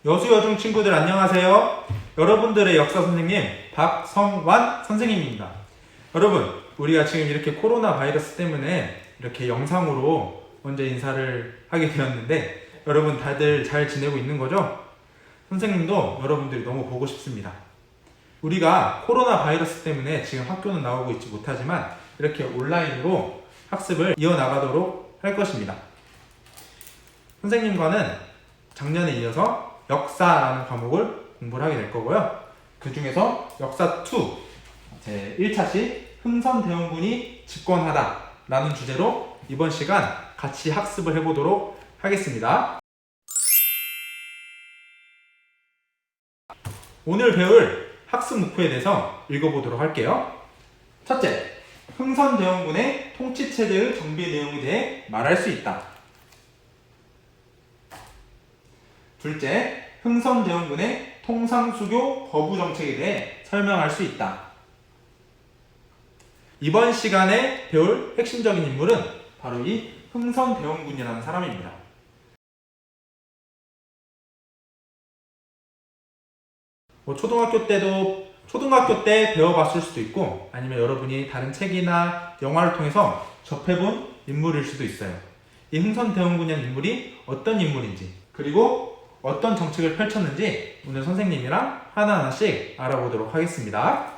여수 여중 친구들 안녕하세요. 여러분들의 역사 선생님 박성완 선생님입니다. 여러분, 우리가 지금 이렇게 코로나 바이러스 때문에 이렇게 영상으로 먼저 인사를 하게 되었는데 여러분 다들 잘 지내고 있는 거죠? 선생님도 여러분들이 너무 보고 싶습니다. 우리가 코로나 바이러스 때문에 지금 학교는 나오고 있지 못하지만 이렇게 온라인으로 학습을 이어나가도록 할 것입니다. 선생님과는 작년에 이어서 역사라는 과목을 공부를 하게 될 거고요. 그 중에서 역사 2 제 1차시 흥선대원군이 집권하다 라는 주제로 이번 시간 같이 학습을 해보도록 하겠습니다. 오늘 배울 학습 목표에 대해서 읽어보도록 할게요. 첫째, 흥선대원군의 통치체제의 정비 내용에 대해 말할 수 있다. 둘째, 흥선대원군의 통상수교 거부 정책에 대해 설명할 수 있다. 이번 시간에 배울 핵심적인 인물은 바로 이 흥선대원군이라는 사람입니다. 초등학교 때 배워봤을 수도 있고 아니면 여러분이 다른 책이나 영화를 통해서 접해본 인물일 수도 있어요. 이 흥선대원군이라는 인물이 어떤 인물인지 그리고 어떤 정책을 펼쳤는지 오늘 선생님이랑 하나하나씩 알아보도록 하겠습니다.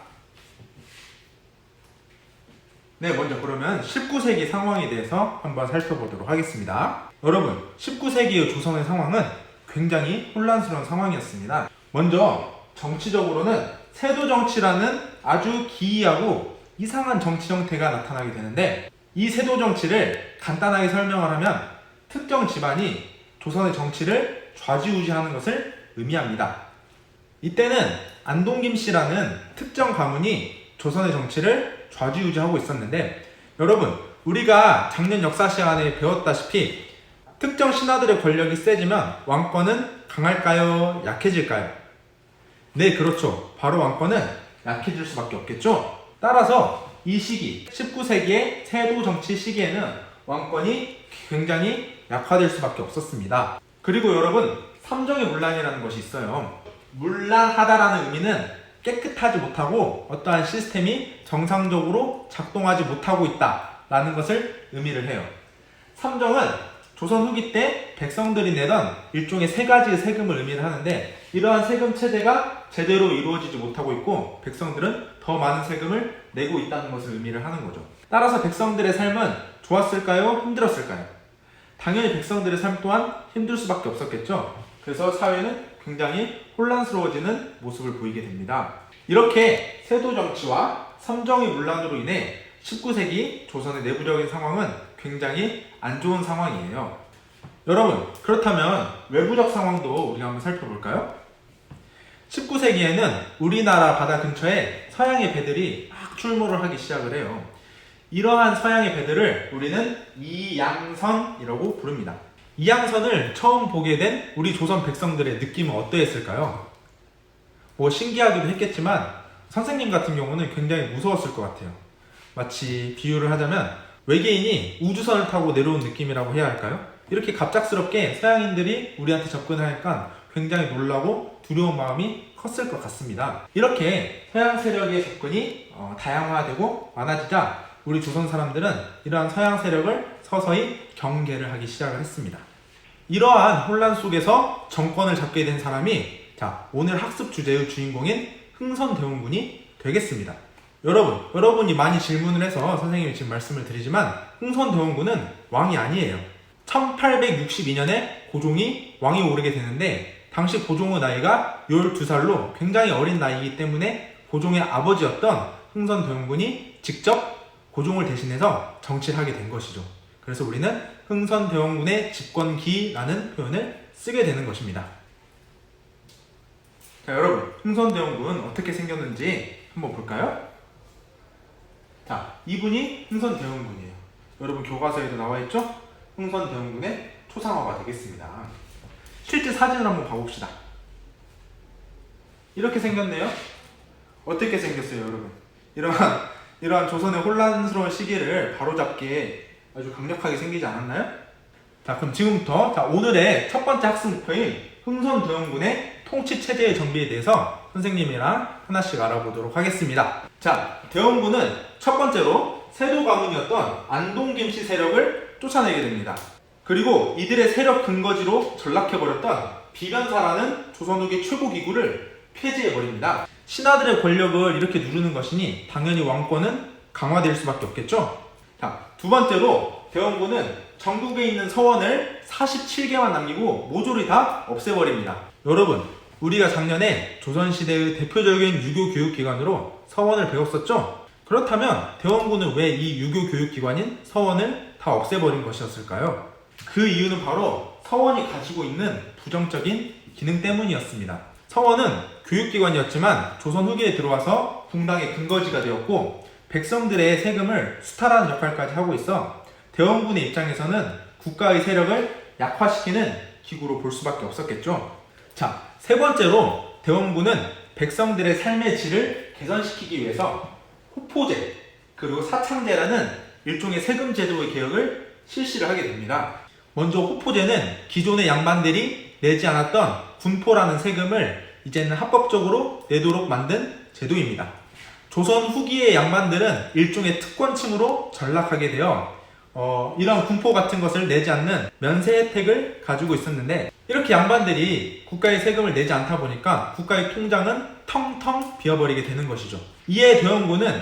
네, 먼저 그러면 19세기 상황에 대해서 한번 살펴보도록 하겠습니다. 여러분, 19세기의 조선의 상황은 굉장히 혼란스러운 상황이었습니다. 먼저 정치적으로는 세도정치라는 아주 기이하고 이상한 정치 정태가 나타나게 되는데 이 세도정치를 간단하게 설명을 하면 특정 집안이 조선의 정치를 좌지우지하는 것을 의미합니다. 이때는 안동김 씨라는 특정 가문이 조선의 정치를 좌지우지하고 있었는데 여러분, 우리가 작년 역사 시간에 배웠다시피 특정 신하들의 권력이 세지면 왕권은 강할까요? 약해질까요? 네, 그렇죠. 바로 왕권은 약해질 수밖에 없겠죠. 따라서 이 시기, 19세기의 세도정치 시기에는 왕권이 굉장히 약화될 수밖에 없었습니다. 그리고 여러분, 삼정의 문란이라는 것이 있어요. 문란하다라는 의미는 깨끗하지 못하고 어떠한 시스템이 정상적으로 작동하지 못하고 있다라는 것을 의미를 해요. 삼정은 조선 후기 때 백성들이 내던 일종의 세 가지의 세금을 의미를 하는데 이러한 세금 체제가 제대로 이루어지지 못하고 있고 백성들은 더 많은 세금을 내고 있다는 것을 의미를 하는 거죠. 따라서 백성들의 삶은 좋았을까요? 힘들었을까요? 당연히 백성들의 삶 또한 힘들 수밖에 없었겠죠. 그래서 사회는 굉장히 혼란스러워지는 모습을 보이게 됩니다. 이렇게 세도정치와 삼정의 문란으로 인해 19세기 조선의 내부적인 상황은 굉장히 안 좋은 상황이에요. 여러분, 그렇다면 외부적 상황도 우리가 한번 살펴볼까요? 19세기에는 우리나라 바다 근처에 서양의 배들이 막 출몰을 하기 시작을 해요. 이러한 서양의 배들을 우리는 이양선이라고 부릅니다. 이양선을 처음 보게 된 우리 조선 백성들의 느낌은 어떠했을까요? 신기하기도 했겠지만 선생님 같은 경우는 굉장히 무서웠을 것 같아요. 마치 비유를 하자면 외계인이 우주선을 타고 내려온 느낌이라고 해야 할까요? 이렇게 갑작스럽게 서양인들이 우리한테 접근하니까 굉장히 놀라고 두려운 마음이 컸을 것 같습니다. 이렇게 서양 세력의 접근이 다양화되고 많아지자 우리 조선 사람들은 이러한 서양 세력을 서서히 경계를 하기 시작을 했습니다. 이러한 혼란 속에서 정권을 잡게 된 사람이 오늘 학습 주제의 주인공인 흥선대원군이 되겠습니다. 여러분이 많이 질문을 해서 선생님이 지금 말씀을 드리지만 흥선대원군은 왕이 아니에요. 1862년에 고종이 왕이 오르게 되는데 당시 고종의 나이가 12살로 굉장히 어린 나이이기 때문에 고종의 아버지였던 흥선대원군이 직접 고종을 대신해서 정치를 하게 된 것이죠. 그래서 우리는 흥선대원군의 집권기라는 표현을 쓰게 되는 것입니다. 자, 여러분, 흥선대원군 어떻게 생겼는지 한번 볼까요? 자, 이분이 흥선대원군이에요. 여러분 교과서에도 나와있죠? 흥선대원군의 초상화가 되겠습니다. 실제 사진을 한번 봐봅시다. 이렇게 생겼네요. 어떻게 생겼어요, 여러분? 이러한 조선의 혼란스러운 시기를 바로잡기에 아주 강력하게 생기지 않았나요? 자, 그럼 지금부터 오늘의 첫 번째 학습 목표인 흥선대원군의 통치체제의 정비에 대해서 선생님이랑 하나씩 알아보도록 하겠습니다. 자, 대원군은 첫 번째로 세도 가문이었던 안동김씨 세력을 쫓아내게 됩니다. 그리고 이들의 세력 근거지로 전락해버렸던 비변사라는 조선 후기 최고 기구를 폐지해버립니다. 신하들의 권력을 이렇게 누르는 것이니 당연히 왕권은 강화될 수밖에 없겠죠. 자, 두 번째로 대원군은 전국에 있는 서원을 47개만 남기고 모조리 다 없애버립니다. 여러분, 우리가 작년에 조선시대의 대표적인 유교 교육기관으로 서원을 배웠었죠? 그렇다면 대원군은 왜 이 유교 교육기관인 서원을 다 없애버린 것이었을까요? 그 이유는 바로 서원이 가지고 있는 부정적인 기능 때문이었습니다. 서원은 교육기관이었지만 조선 후기에 들어와서 궁당의 근거지가 되었고 백성들의 세금을 수탈하는 역할까지 하고 있어 대원군의 입장에서는 국가의 세력을 약화시키는 기구로 볼 수밖에 없었겠죠. 자, 세 번째로 대원군은 백성들의 삶의 질을 개선시키기 위해서 호포제 그리고 사창제라는 일종의 세금 제도의 개혁을 실시를 하게 됩니다. 먼저 호포제는 기존의 양반들이 내지 않았던 군포라는 세금을 이제는 합법적으로 내도록 만든 제도입니다. 조선 후기의 양반들은 일종의 특권층으로 전락하게 되어 이런 군포 같은 것을 내지 않는 면세 혜택을 가지고 있었는데 이렇게 양반들이 국가의 세금을 내지 않다 보니까 국가의 통장은 텅텅 비어버리게 되는 것이죠. 이에 대원군은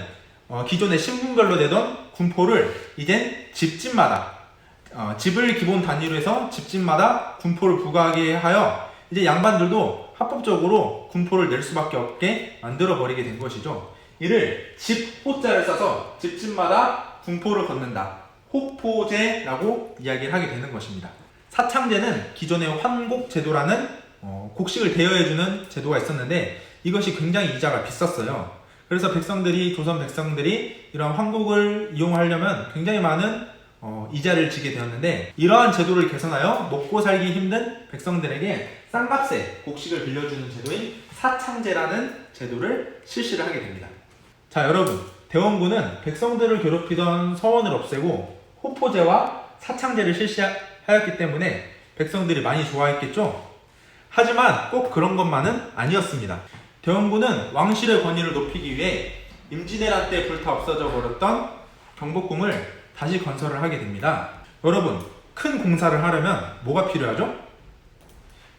기존의 신분별로 내던 군포를 이젠 집집마다 집을 기본 단위로 해서 집집마다 군포를 부과하게 하여 이제 양반들도 합법적으로 군포를 낼 수밖에 없게 만들어 버리게 된 것이죠. 이를 집호자를 써서 집집마다 군포를 걷는다. 호포제라고 이야기를 하게 되는 것입니다. 사창제는 기존의 환곡제도라는 곡식을 대여해주는 제도가 있었는데 이것이 굉장히 이자가 비쌌어요. 그래서 조선 백성들이 이런 환곡을 이용하려면 굉장히 많은 이자를 지게 되었는데 이러한 제도를 개선하여 먹고 살기 힘든 백성들에게 싼값에 곡식을 빌려주는 제도인 사창제라는 제도를 실시를 하게 됩니다. 자, 여러분, 대원군은 백성들을 괴롭히던 서원을 없애고 호포제와 사창제를 실시하였기 때문에 백성들이 많이 좋아했겠죠? 하지만 꼭 그런 것만은 아니었습니다. 대원군은 왕실의 권위를 높이기 위해 임진왜란 때 불타 없어져 버렸던 경복궁을 다시 건설을 하게 됩니다. 여러분, 큰 공사를 하려면 뭐가 필요하죠?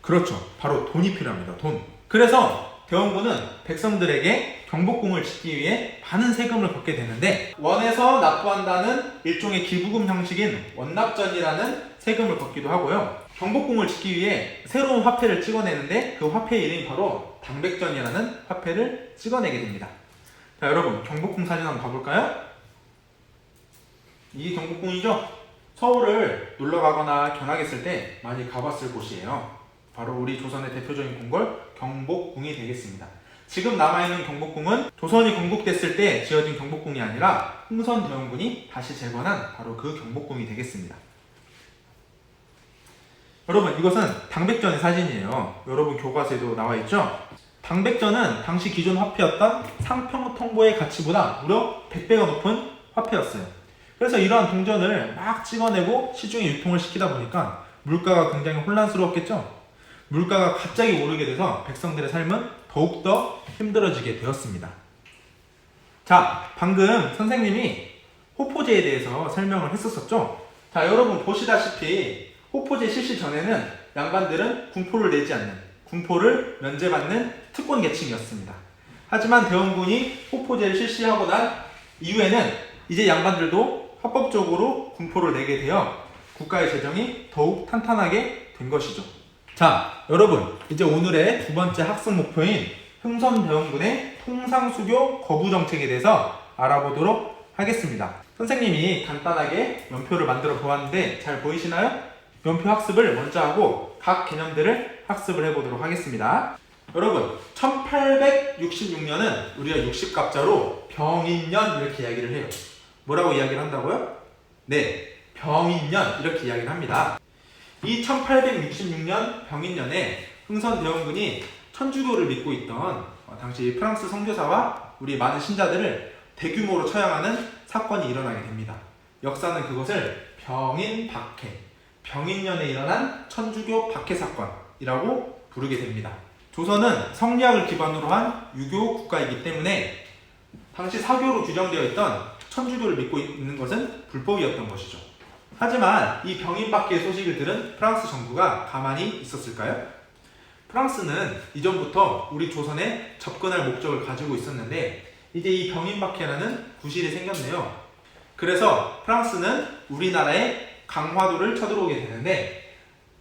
그렇죠. 바로 돈이 필요합니다. 돈. 그래서 대원군은 백성들에게 경복궁을 짓기 위해 많은 세금을 걷게 되는데 원에서 납부한다는 일종의 기부금 형식인 원납전이라는 세금을 걷기도 하고요. 경복궁을 짓기 위해 새로운 화폐를 찍어내는데 그 화폐의 이름이 바로 당백전이라는 화폐를 찍어내게 됩니다. 자, 여러분, 경복궁 사진 한번 봐볼까요? 이게 경복궁이죠? 서울을 놀러 가거나 견학했을 때 많이 가봤을 곳이에요. 바로 우리 조선의 대표적인 궁궐 경복궁이 되겠습니다. 지금 남아있는 경복궁은 조선이 건국됐을 때 지어진 경복궁이 아니라 흥선대원군이 다시 재건한 바로 그 경복궁이 되겠습니다. 여러분, 이것은 당백전의 사진이에요. 여러분 교과서에도 나와있죠? 당백전은 당시 기존 화폐였던 상평통보의 가치보다 무려 100배가 높은 화폐였어요. 그래서 이러한 동전을 막 찍어내고 시중에 유통을 시키다 보니까 물가가 굉장히 혼란스러웠겠죠? 물가가 갑자기 오르게 돼서 백성들의 삶은 더욱더 힘들어지게 되었습니다. 자, 방금 선생님이 호포제에 대해서 설명을 했었죠? 자, 여러분 보시다시피 호포제 실시 전에는 양반들은 군포를 내지 않는, 군포를 면제받는 특권 계층이었습니다. 하지만 대원군이 호포제를 실시하고 난 이후에는 이제 양반들도 합법적으로 군포를 내게 되어 국가의 재정이 더욱 탄탄하게 된 것이죠. 자, 여러분, 이제 오늘의 두 번째 학습 목표인 흥선대원군의 통상수교 거부 정책에 대해서 알아보도록 하겠습니다. 선생님이 간단하게 연표를 만들어 보았는데 잘 보이시나요? 연표 학습을 먼저 하고 각 개념들을 학습을 해보도록 하겠습니다. 여러분, 1866년은 우리가 60갑자로 병인년 이렇게 이야기를 해요. 뭐라고 이야기를 한다고요? 네, 병인년 이렇게 이야기를 합니다. 이 1866년 병인년에 흥선대원군이 천주교를 믿고 있던 당시 프랑스 선교사와 우리 많은 신자들을 대규모로 처형하는 사건이 일어나게 됩니다. 역사는 그것을 병인박해, 병인년에 일어난 천주교 박해 사건 사건이라고 부르게 됩니다. 조선은 성리학을 기반으로 한 유교 국가이기 때문에 당시 사교로 규정되어 있던 천주교를 믿고 있는 것은 불법이었던 것이죠. 하지만 이 병인박해의 소식을 들은 프랑스 정부가 가만히 있었을까요? 프랑스는 이전부터 우리 조선에 접근할 목적을 가지고 있었는데 이제 이 병인박해라는 구실이 생겼네요. 그래서 프랑스는 우리나라의 강화도를 쳐들어오게 되는데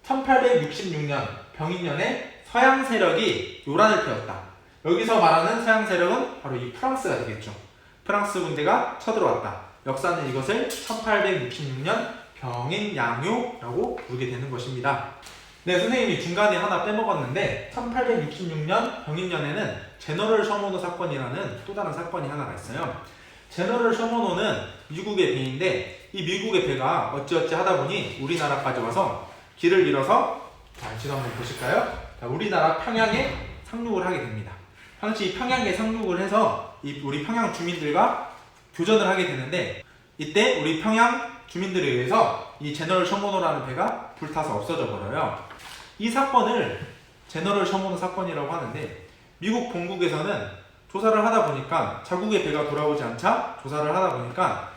1866년 병인년에 서양 세력이 요란을 피웠다. 여기서 말하는 서양 세력은 바로 이 프랑스가 되겠죠. 프랑스 군대가 쳐들어왔다. 역사는 이것을 1866년 병인양요라고 부르게 되는 것입니다. 네, 선생님이 중간에 하나 빼먹었는데 1866년 병인년에는 제너럴 셔머노 사건이라는 또 다른 사건이 하나가 있어요. 제너럴 셔머노는 미국의 배인데 이 미국의 배가 어찌어찌 하다 보니 우리나라까지 와서 길을 잃어서 지도 한번 보실까요? 자, 우리나라 평양에 상륙을 하게 됩니다. 당시 평양에 상륙을 해서 우리 평양 주민들과 교전을 하게 되는데 이때 우리 평양 주민들에 의해서 이 제너럴 셔머노라는 배가 불타서 없어져 버려요. 이 사건을 제너럴 셔머노 사건이라고 하는데 미국 본국에서는 조사를 하다 보니까 자국의 배가 돌아오지 않자 조사를 하다 보니까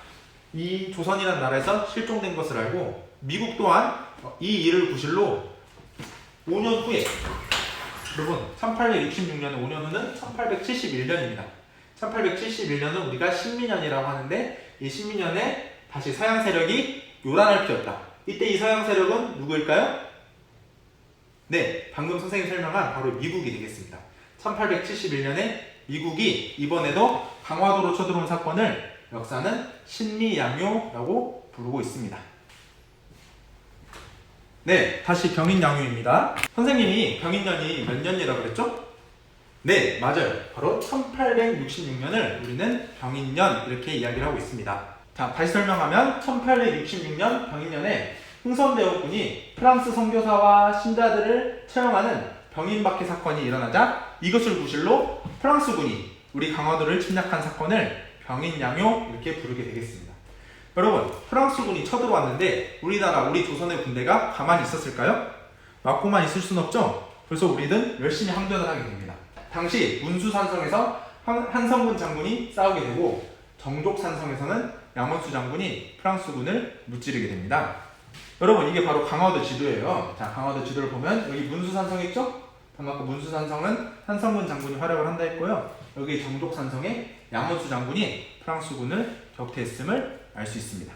이 조선이라는 나라에서 실종된 것을 알고 미국 또한 이 일을 구실로 5년 후에 여러분 1866년 5년 후는 1871년입니다. 1871년은 우리가 신민년이라고 하는데 이 신민년에 다시 서양 세력이 요란을 피웠다. 이때 이 서양 세력은 누구일까요? 네, 방금 선생님이 설명한 바로 미국이 되겠습니다. 1871년에 미국이 이번에도 강화도로 쳐들어온 사건을 역사는 신미양요라고 부르고 있습니다. 네, 다시 병인양요입니다. 선생님이 병인년이 몇 년이라고 그랬죠? 네, 맞아요. 바로 1866년을 우리는 병인년 이렇게 이야기를 하고 있습니다. 자, 다시 설명하면 1866년 병인년에 흥선대원군이 프랑스 선교사와 신자들을 처형하는 병인박해 사건이 일어나자 이것을 구실로 프랑스군이 우리 강화도를 침략한 사건을 병인양요 이렇게 부르게 되겠습니다. 여러분, 프랑스군이 쳐들어왔는데 우리나라, 우리 조선의 군대가 가만히 있었을까요? 맞고만 있을 순 없죠? 그래서 우리는 열심히 항전을 하게 됩니다. 당시 문수산성에서 한성근 장군이 싸우게 되고 정족산성에서는 양원수 장군이 프랑스군을 무찌르게 됩니다. 여러분, 이게 바로 강화도 지도예요. 자, 강화도 지도를 보면 여기 문수산성 있죠? 방금 아까 문수산성은 한성근 장군이 활약을 한다 했고요. 여기 정족산성에 양원수 장군이 프랑스군을 격퇴했음을 알 수 있습니다.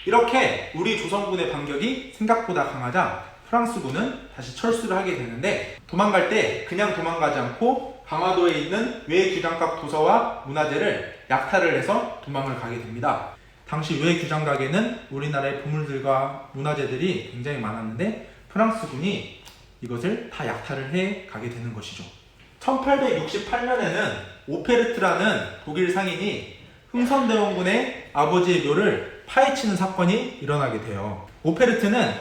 이렇게 우리 조선군의 반격이 생각보다 강하자 프랑스군은 다시 철수를 하게 되는데 도망갈 때 그냥 도망가지 않고 강화도에 있는 외규장각 도서와 문화재를 약탈을 해서 도망을 가게 됩니다. 당시 외규장각에는 우리나라의 보물들과 문화재들이 굉장히 많았는데 프랑스군이 이것을 다 약탈을 해 가게 되는 것이죠. 1868년에는 오페르트라는 독일 상인이 흥선대원군의 아버지의 묘를 파헤치는 사건이 일어나게 돼요. 오페르트는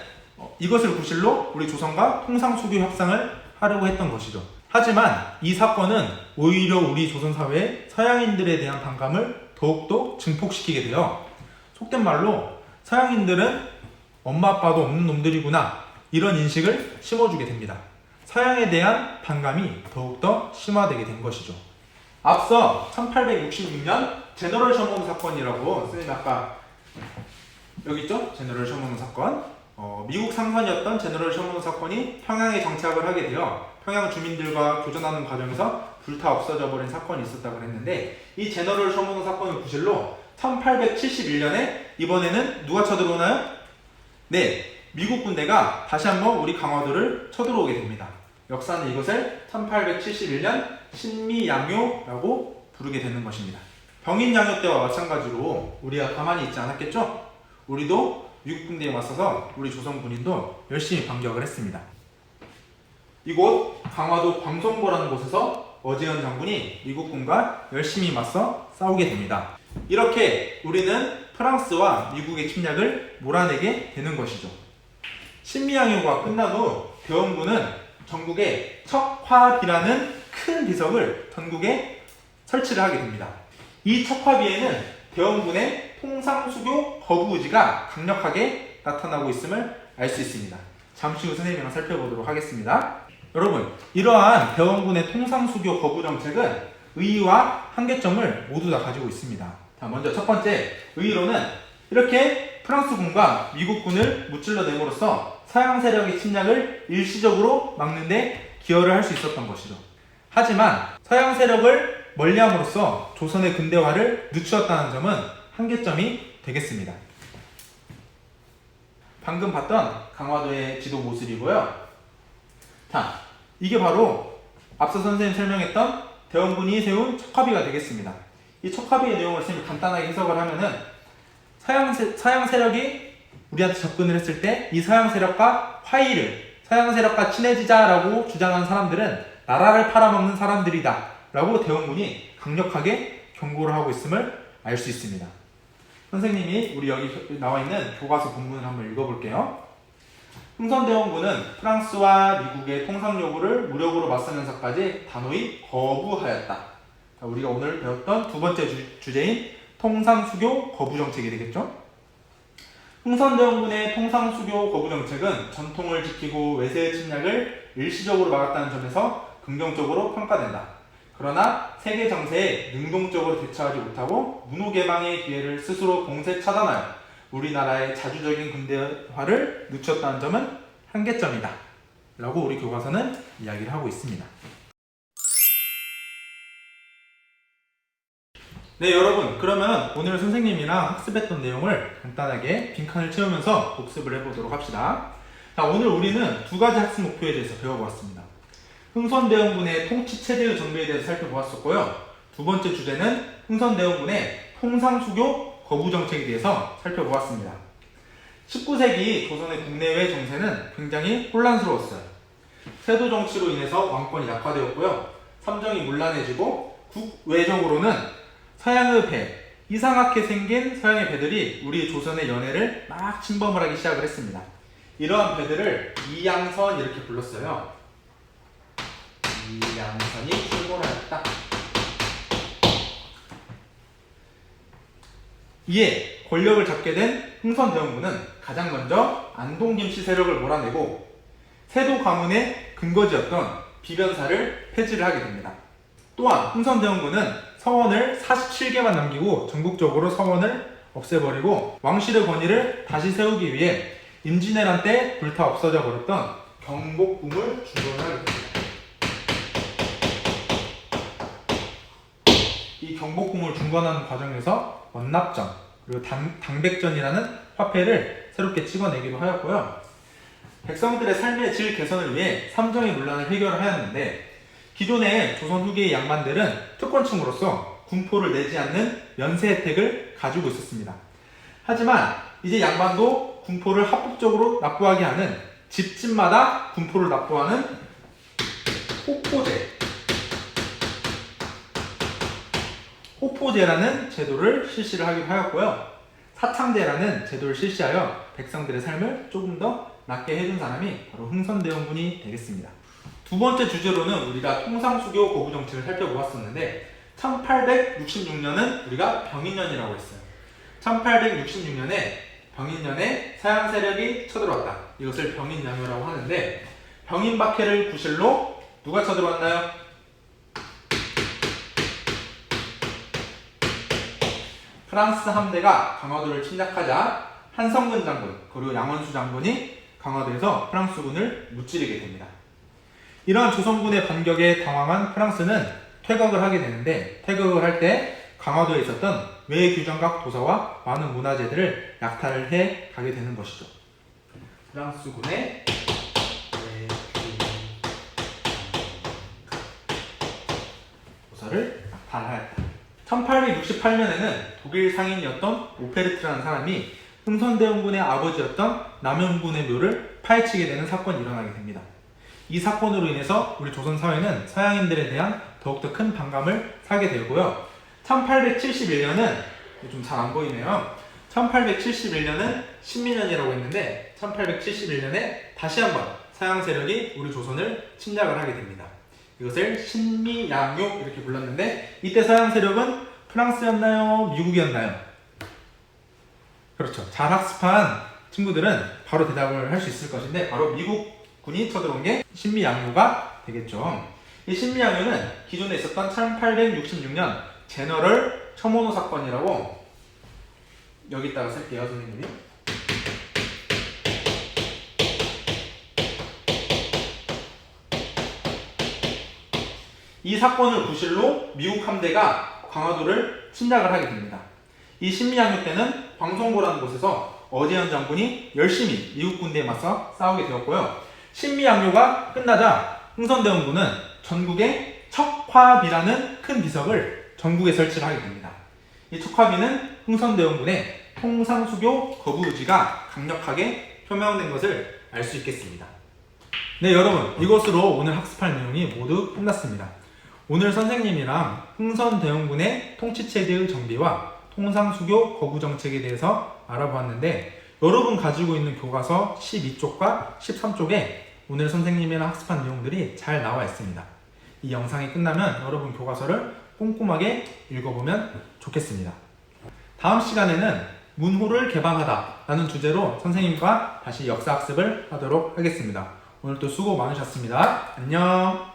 이것을 구실로 우리 조선과 통상수교 협상을 하려고 했던 것이죠. 하지만 이 사건은 오히려 우리 조선 사회의 서양인들에 대한 반감을 더욱더 증폭시키게 돼요. 속된 말로 서양인들은 엄마 아빠도 없는 놈들이구나 이런 인식을 심어주게 됩니다. 서양에 대한 반감이 더욱더 심화되게 된 것이죠. 앞서 1866년 제너럴 셔먼 사건이라고 선생님이 아까 여기 있죠? 제너럴 셔먼 사건. 미국 상선이었던 제너럴 셔먼 사건이 평양에 정착을 하게 되어 평양 주민들과 교전하는 과정에서 불타 없어져 버린 사건이 있었다고 했는데 이 제너럴 셔먼 사건을 구실로 1871년에 이번에는 누가 쳐들어오나요? 네, 미국 군대가 다시 한번 우리 강화도를 쳐들어오게 됩니다. 역사는 이것을 1871년 신미양요라고 부르게 되는 것입니다. 병인양요 때와 마찬가지로 우리가 가만히 있지 않았겠죠? 우리도 미국 군대에 맞서서 우리 조선 군인도 열심히 반격을 했습니다. 이곳 강화도 광성보라는 곳에서 어지연 장군이 미국군과 열심히 맞서 싸우게 됩니다. 이렇게 우리는 프랑스와 미국의 침략을 몰아내게 되는 것이죠. 신미양요가 끝난 후 대원군은 전국에 척화비라는 큰 비석을 전국에 설치를 하게 됩니다. 이 척화비에는 대원군의 통상수교 거부 의지가 강력하게 나타나고 있음을 알 수 있습니다. 잠시 후 선생님이랑 살펴보도록 하겠습니다. 여러분, 이러한 대원군의 통상수교 거부 정책은 의의와 한계점을 모두 다 가지고 있습니다. 자, 먼저 첫 번째, 의의로는 이렇게 프랑스군과 미국군을 무찔러냄으로써 서양 세력의 침략을 일시적으로 막는데 기여를 할 수 있었던 것이죠. 하지만 서양 세력을 멀리함으로써 조선의 근대화를 늦추었다는 점은 한계점이 되겠습니다. 방금 봤던 강화도의 지도 모습이고요. 자, 이게 바로 앞서 선생님 설명했던 대원군이 세운 척화비가 되겠습니다. 이 척화비의 내용을 선생님이 간단하게 해석을 하면은 서양 세력이 우리한테 접근을 했을 때 이 서양 세력과 서양 세력과 친해지자라고 주장한 사람들은 나라를 팔아먹는 사람들이다 라고 대원군이 강력하게 경고를 하고 있음을 알 수 있습니다. 선생님이 우리 여기 나와 있는 교과서 본문을 한번 읽어볼게요. 흥선대원군은 프랑스와 미국의 통상 요구를 무력으로 맞서면서까지 단호히 거부하였다. 자, 우리가 오늘 배웠던 두 번째 주제인 통상수교 거부 정책이 되겠죠? 흥선대원군의 통상수교 거부 정책은 전통을 지키고 외세의 침략을 일시적으로 막았다는 점에서 긍정적으로 평가된다. 그러나 세계 정세에 능동적으로 대처하지 못하고 문호개방의 기회를 스스로 공세 차단하여 우리나라의 자주적인 근대화를 늦췄다는 점은 한계점이다 라고 우리 교과서는 이야기를 하고 있습니다. 네, 여러분, 그러면 오늘 선생님이랑 학습했던 내용을 간단하게 빈칸을 채우면서 복습을 해보도록 합시다. 자, 오늘 우리는 두 가지 학습 목표에 대해서 배워보았습니다. 흥선대원군의 통치체제의 정비에 대해서 살펴보았었고요. 두 번째 주제는 흥선대원군의 통상수교 거부 정책에 대해서 살펴보았습니다. 19세기 조선의 국내외 정세는 굉장히 혼란스러웠어요. 세도 정치로 인해서 왕권이 약화되었고요. 삼정이 문란해지고 국외적으로는 서양의 배, 이상하게 생긴 서양의 배들이 우리 조선의 연해를 막 침범을 하기 시작을 했습니다. 이러한 배들을 이양선 이렇게 불렀어요. 이양선이 출몰하였다. 이에 권력을 잡게 된 흥선대원군은 가장 먼저 안동김씨 세력을 몰아내고 세도 가문의 근거지였던 비변사를 폐지를 하게 됩니다. 또한 흥선대원군은 서원을 47개만 남기고 전국적으로 서원을 없애버리고 왕실의 권위를 다시 세우기 위해 임진왜란 때 불타 없어져 버렸던 경복궁을 중건을 하게 됩니다. 이 경복궁을 중건하는 과정에서 원납전 그리고 당백전이라는 화폐를 새롭게 찍어내기도 하였고요. 백성들의 삶의 질 개선을 위해 삼정의 문란을 해결을 하였는데 기존의 조선 후기의 양반들은 특권층으로서 군포를 내지 않는 면세 혜택을 가지고 있었습니다. 하지만 이제 양반도 군포를 합법적으로 납부하게 하는 집집마다 군포를 납부하는 호포제라는 제도를 실시를 하기도 하였고요. 사창제라는 제도를 실시하여 백성들의 삶을 조금 더 낫게 해준 사람이 바로 흥선대원군이 되겠습니다. 두 번째 주제로는 우리가 통상수교 거부 정책을 살펴보았었는데 1866년은 우리가 병인년이라고 했어요. 1866년에 병인년에 서양 세력이 쳐들어왔다. 이것을 병인연효라고 하는데 병인박해를 구실로 누가 쳐들어왔나요? 프랑스 함대가 강화도를 침략하자 한성근 장군 그리고 양원수 장군이 강화도에서 프랑스군을 무찌르게 됩니다. 이러한 조선군의 반격에 당황한 프랑스는 퇴각을 하게 되는데 퇴각을 할 때 강화도에 있었던 외규정각 도서와 많은 문화재들을 약탈을 해 가게 되는 것이죠. 프랑스군의 도서를 약탈하였다. 1868년에는 독일 상인이었던 오페르트라는 사람이 흥선대원군의 아버지였던 남영군의 묘를 파헤치게 되는 사건이 일어나게 됩니다. 이 사건으로 인해서 우리 조선 사회는 서양인들에 대한 더욱더 큰 반감을 사게 되고요. 1871년은 좀 잘 안 보이네요. 1871년은 신민년이라고 했는데 1871년에 다시 한번 서양 세력이 우리 조선을 침략을 하게 됩니다. 이것을 신미양요 이렇게 불렀는데 이때 서양 세력은 프랑스였나요? 미국이었나요? 그렇죠. 잘 학습한 친구들은 바로 대답을 할 수 있을 것인데 바로 미국 군이 쳐들어온 게 신미양요가 되겠죠. 이 신미양요는 기존에 있었던 1866년 제너럴 첨오노 사건이라고 여기다가 쓸게요, 선생님이. 이 사건을 부실로 미국 함대가 광화도를 침략을 하게 됩니다. 이 신미양요 때는 광성고라는 곳에서 어제현 장군이 열심히 미국 군대에 맞서 싸우게 되었고요. 신미양요가 끝나자 흥선대원군은 전국에 척화비라는 큰 비석을 전국에 설치를 하게 됩니다. 이 척화비는 흥선대원군의 통상수교 거부 의지가 강력하게 표명된 것을 알 수 있겠습니다. 네, 여러분, 이것으로 오늘 학습할 내용이 모두 끝났습니다. 오늘 선생님이랑 흥선대원군의 통치체제의 정비와 통상수교 거부 정책에 대해서 알아보았는데, 여러분 가지고 있는 교과서 12쪽과 13쪽에 오늘 선생님이랑 학습한 내용들이 잘 나와 있습니다. 이 영상이 끝나면 여러분 교과서를 꼼꼼하게 읽어보면 좋겠습니다. 다음 시간에는 문호를 개방하다 라는 주제로 선생님과 다시 역사학습을 하도록 하겠습니다. 오늘도 수고 많으셨습니다. 안녕.